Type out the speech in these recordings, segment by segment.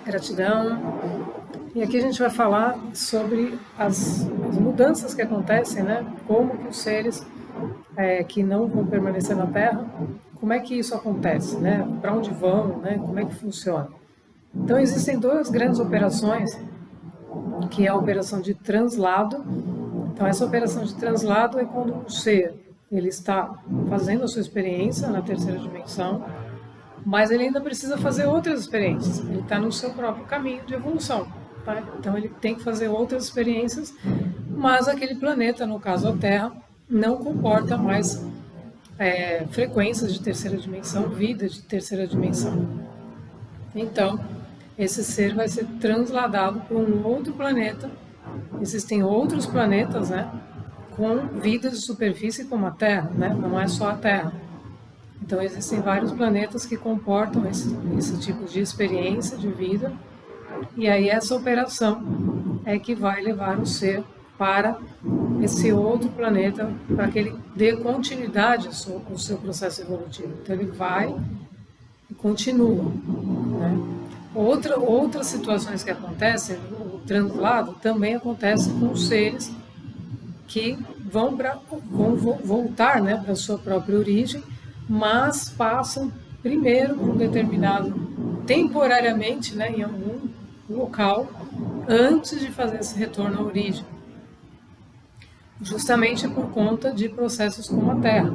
Gratidão. E aqui a gente vai falar sobre as mudanças que acontecem, né? Como que os seres que não vão permanecer na Terra, como é que isso acontece, né? Para onde vão, né? Como é que funciona? Então existem duas grandes operações, que é a operação de translado. Então essa operação de translado é quando o ser ele está fazendo a sua experiência na terceira dimensão, mas ele ainda precisa fazer outras experiências. Ele está no seu próprio caminho de evolução. Tá? Então ele tem que fazer outras experiências, mas aquele planeta, no caso a Terra, não comporta mais frequências de terceira dimensão, vida de terceira dimensão. Então, esse ser vai ser transladado para um outro planeta. Existem outros planetas, né, com vida de superfície como a Terra, né? Não é só a Terra. Então, existem vários planetas que comportam esse tipo de experiência de vida. E aí essa operação é que vai levar o ser para esse outro planeta, para que ele dê continuidade ao seu processo evolutivo. Então ele vai e continua. Né? Outras situações que acontecem, o translado também acontece com os seres que vão voltar, né, para a sua própria origem, mas passam primeiro por um determinado, temporariamente, né, em algum local, antes de fazer esse retorno à origem. Justamente por conta de processos como a Terra,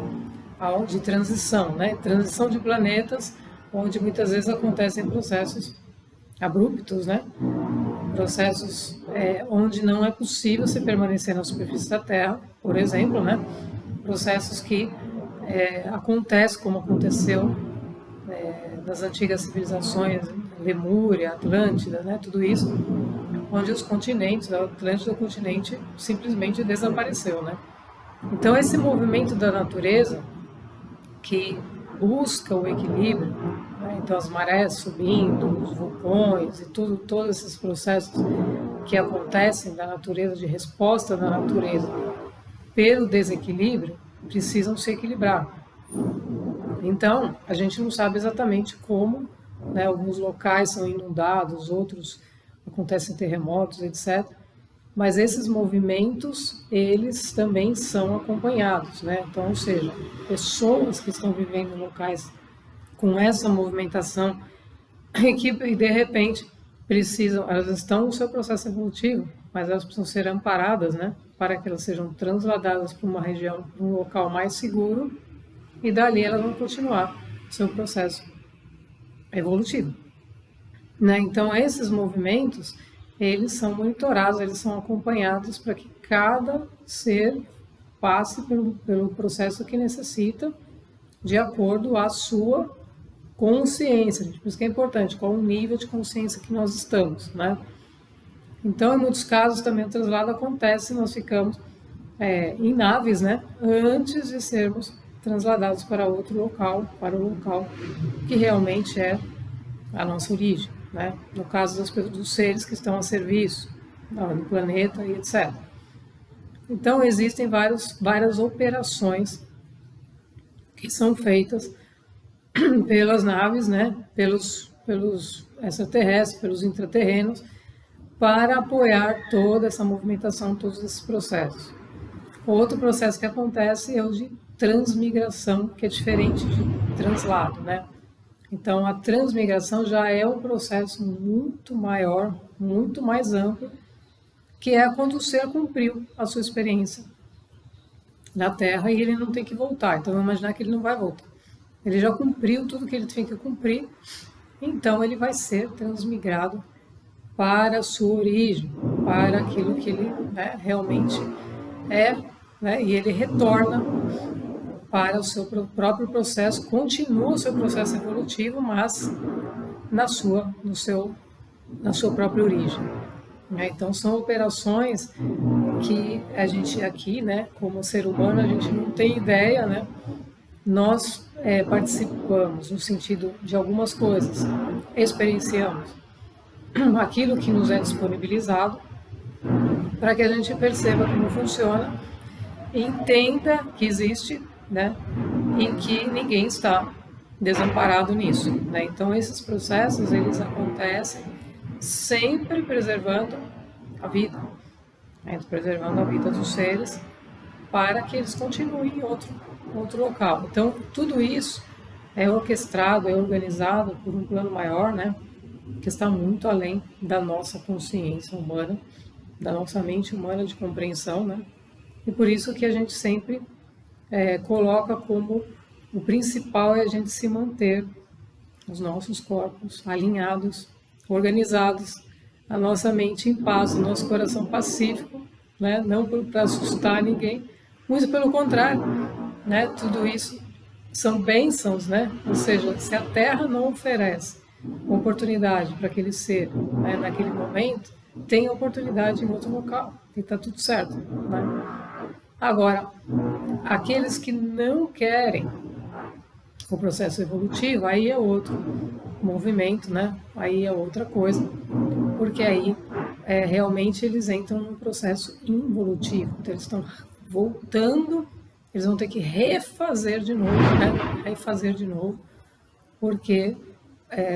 de transição, né? Transição de planetas, onde muitas vezes acontecem processos abruptos, né? Processos onde não é possível se permanecer na superfície da Terra, por exemplo, né? Processos que acontecem como aconteceu nas antigas civilizações, Lemúria, Atlântida, né? Tudo isso, onde os continentes, a Atlântida, o continente simplesmente desapareceu, né? Então esse movimento da natureza que busca o equilíbrio, né? Então as marés subindo, os vulcões e todos esses processos que acontecem da natureza, de resposta da natureza pelo desequilíbrio, precisam se equilibrar. Então a gente não sabe exatamente como, né? Alguns locais são inundados, outros acontecem terremotos, etc. Mas esses movimentos, eles também são acompanhados, né? Então, ou seja, pessoas que estão vivendo em locais com essa movimentação e que, de repente, elas estão no seu processo evolutivo, mas elas precisam ser amparadas, né? Para que elas sejam transladadas para uma região, para um local mais seguro, e dali elas vão continuar seu processo evolutivo. Né? Então, esses movimentos, eles são monitorados, eles são acompanhados para que cada ser passe pelo processo que necessita, de acordo à sua consciência. Por isso que é importante, qual o nível de consciência que nós estamos. Né? Então, em muitos casos, também o translado acontece, nós ficamos em naves, né? Antes de sermos transladados para outro local, para o local que realmente é a nossa origem, né? No caso dos seres que estão a serviço do planeta e etc. Então existem várias operações que são feitas pelas naves, né? Pelos extraterrestres, pelos intraterrenos, para apoiar toda essa movimentação, todos esses processos. Outro processo que acontece é o de transmigração, que é diferente de translado, né? Então, a transmigração já é um processo muito maior, muito mais amplo, que é quando o ser cumpriu a sua experiência na Terra e ele não tem que voltar. Então, vamos imaginar que ele não vai voltar. Ele já cumpriu tudo que ele tinha que cumprir, então ele vai ser transmigrado para a sua origem, para aquilo que ele, né, realmente é, né, e ele retorna para o seu próprio processo, continua o seu processo evolutivo, mas na sua própria origem. Então são operações que a gente aqui, né, como ser humano, a gente não tem ideia, né? Nós participamos no sentido de algumas coisas, experienciamos aquilo que nos é disponibilizado para que a gente perceba como funciona e entenda que existe, né, e que ninguém está desamparado nisso, né? Então esses processos eles acontecem sempre preservando a vida, preservando a vida dos seres para que eles continuem em outro local. Então, tudo isso é orquestrado, é organizado por um plano maior, né, que está muito além da nossa consciência humana, da nossa mente humana de compreensão, né? E por isso que a gente sempre coloca como o principal é a gente se manter os nossos corpos alinhados, organizados, a nossa mente em paz, o nosso coração pacífico, né? Não para assustar ninguém, muito pelo contrário, né? Tudo isso são bênçãos, né? Ou seja, se a Terra não oferece oportunidade para aquele ser, né, naquele momento, tem oportunidade em outro local e está tudo certo, né? Agora, aqueles que não querem o processo evolutivo, aí é outro movimento, né? Aí é outra coisa, porque aí realmente eles entram num processo involutivo, então eles estão voltando, eles vão ter que refazer de novo, né? Refazer de novo, porque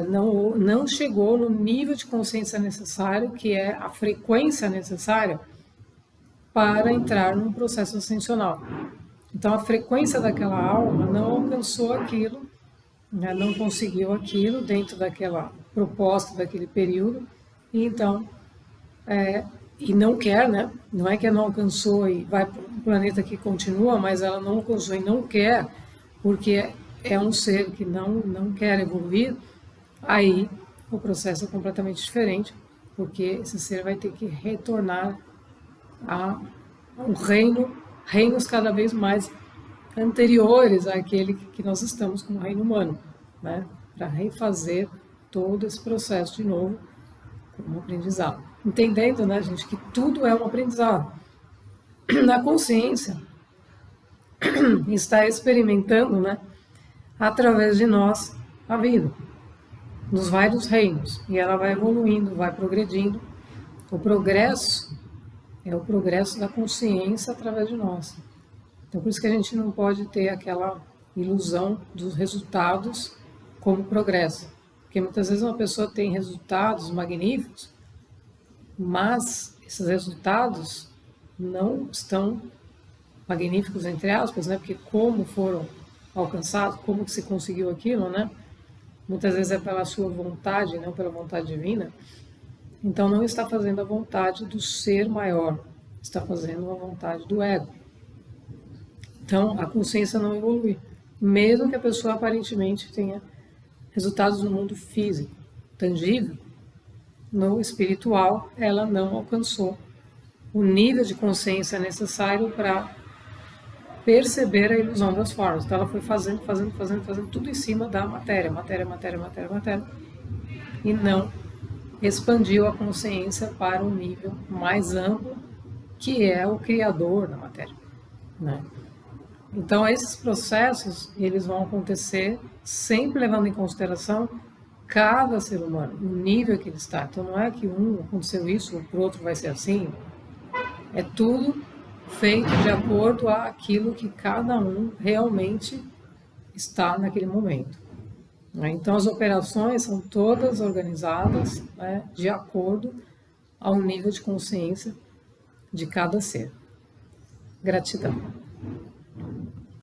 não chegou no nível de consciência necessário, que é a frequência necessária para entrar num processo ascensional. Então, a frequência daquela alma não alcançou aquilo, né, não conseguiu aquilo dentro daquela proposta, daquele período, e então, e não quer, né? Não é que ela não alcançou e vai para um planeta que continua, mas ela não alcançou e não quer, porque é um ser que não quer evoluir, aí o processo é completamente diferente, porque esse ser vai ter que retornar a um reinos cada vez mais anteriores àquele que nós estamos como reino humano, né? Para refazer todo esse processo de novo como aprendizado. Entendendo, né, gente, que tudo é um aprendizado. Na consciência está experimentando, né, através de nós a vida, nos vários reinos, e ela vai evoluindo, vai progredindo. O progresso é o progresso da consciência através de nós. Então, por isso que a gente não pode ter aquela ilusão dos resultados como progresso. Porque muitas vezes uma pessoa tem resultados magníficos, mas esses resultados não estão magníficos, entre aspas, né? Porque como foram alcançados, como que se conseguiu aquilo, né? Muitas vezes é pela sua vontade, não pela vontade divina. Então, não está fazendo a vontade do ser maior, está fazendo a vontade do ego. Então, a consciência não evolui, mesmo que a pessoa aparentemente tenha resultados no mundo físico, tangível, no espiritual ela não alcançou o nível de consciência necessário para perceber a ilusão das formas. Então, ela foi fazendo tudo em cima da matéria, e não expandiu a consciência para um nível mais amplo, que é o criador da matéria, né? Então, esses processos, eles vão acontecer sempre levando em consideração cada ser humano, o nível que ele está. Então, não é que aconteceu isso, para o outro vai ser assim. É tudo feito de acordo àquilo que cada um realmente está naquele momento. Então, as operações são todas organizadas, né, de acordo ao nível de consciência de cada ser. Gratidão.